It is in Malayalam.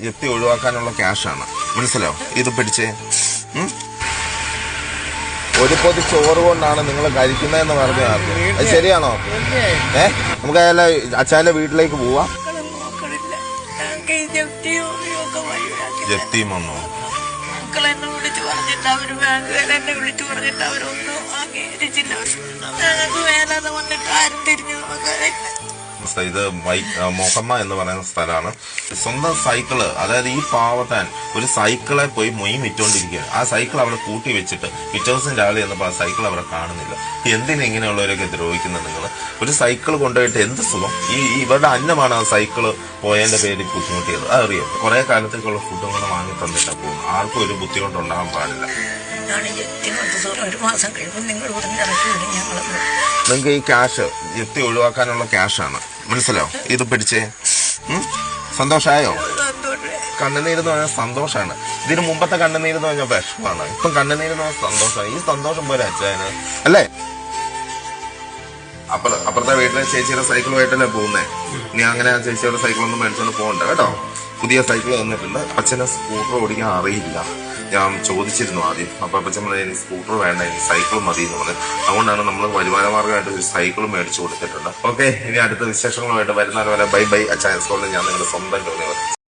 ജപ്തി ഒഴിവാക്കാനുള്ള ക്യാഷാണ്, മനസ്സിലാവും? ഇത് പിടിച്ചേ. ഒരു പൊതി ചോറ് കൊണ്ടാണ് നിങ്ങൾ കഴിക്കുന്നതെന്ന് പറഞ്ഞു. അത് ശരിയാണോ? നമുക്ക് അച്ഛൻ്റെ വീട്ടിലേക്ക് പോവാം. ജപ്തിയും വന്നോ? എന്നെ വിളിച്ചു പറഞ്ഞിട്ട് അവര് ബാങ്കുകാർ എന്നെ വിളിച്ചു പറഞ്ഞിട്ട് അവരൊന്നും അംഗീകരിച്ചില്ല. ഞങ്ങൾക്ക് വേലാതെ വന്നിട്ട് ആരും തിരിഞ്ഞു നോക്കാറില്ല. ഇത് മൊഹമ്മ എന്ന് പറയുന്ന സ്ഥലമാണ്. സ്വന്തം സൈക്കിള്, അതായത് ഈ പാവത്താൻ ഒരു സൈക്കിളെ പോയി മൊയ് വിറ്റോണ്ടിരിക്കുകയാണ്. ആ സൈക്കിൾ അവിടെ കൂട്ടി വെച്ചിട്ട് പിറ്റേ ദിവസം രാവിലെ ചെന്നപ്പോൾ ആ സൈക്കിൾ അവിടെ കാണുന്നില്ല. എന്തിനെങ്ങനെയുള്ളവരൊക്കെ ദ്രോഹിക്കുന്നത് നിങ്ങൾ? ഒരു സൈക്കിൾ കൊണ്ടുപോയിട്ട് എന്ത് സുഖം? ഇവരുടെ അന്നമാണ് ആ സൈക്കിള് പോയതിന്റെ പേരിൽ ബുദ്ധിമുട്ടിയത്. അതറിയോ? കുറെ കാലത്തേക്കുള്ള ഫുഡുകൾ വാങ്ങി തന്നിട്ടാ പോകും. ആർക്കും ഒരു ബുദ്ധിമുട്ടുണ്ടാകാൻ പാടില്ല. നിങ്ങൾക്ക് ഈ ക്യാഷ് ജപ്തി ഒഴിവാക്കാനുള്ള ക്യാഷാണ്, മനസ്സിലാവും? ഇത് പിടിച്ചേ. സന്തോഷമായോ? കണ്ണുനീരെന്ന് പറഞ്ഞാൽ സന്തോഷമാണ്. ഇതിന് മുമ്പത്തെ കണ്ണുനീരെന്ന് പറഞ്ഞാൽ വിഷമാണ്. ഇപ്പം കണ്ണുനീരെന്ന് പറഞ്ഞാൽ സന്തോഷമാണ്. ഈ സന്തോഷം പോലെ അച്ഛന് അല്ലേ? അപ്പുറത്തെ വീട്ടിലെ ചേച്ചിയുടെ സൈക്കിളുമായിട്ടല്ലേ പോകുന്നേ. ഇനി അങ്ങനെ ആ ചേച്ചിയുടെ സൈക്കിളൊന്നും മേടിച്ചോണ്ട് പോകണ്ട കേട്ടോ. പുതിയ സൈക്കിൾ തന്നിട്ടുണ്ട്. അച്ഛന് സ്കൂട്ടർ ഓടിക്കാൻ അറിയില്ല. ഞാൻ ചോദിച്ചിരുന്നു ആദ്യം. അപ്പൊ അപ്പച്ചൻ പറഞ്ഞു സ്കൂട്ടർ വേണ്ട, ഇനി സൈക്കിൾ മതി എന്ന് പറഞ്ഞു. അതുകൊണ്ടാണ് നമ്മൾ വരുമാന മാർഗമായിട്ട് ഒരു സൈക്കിൾ മേടിച്ചു കൊടുത്തിട്ടുണ്ട്. ഓക്കെ, ഇനി അടുത്ത വിശേഷങ്ങളുമായിട്ട് വരുന്നവരെ ബൈ ബൈ. അച്ഛൻ സ്കൂളിൽ ഞാൻ നിങ്ങളുടെ സ്വന്തം ജോലി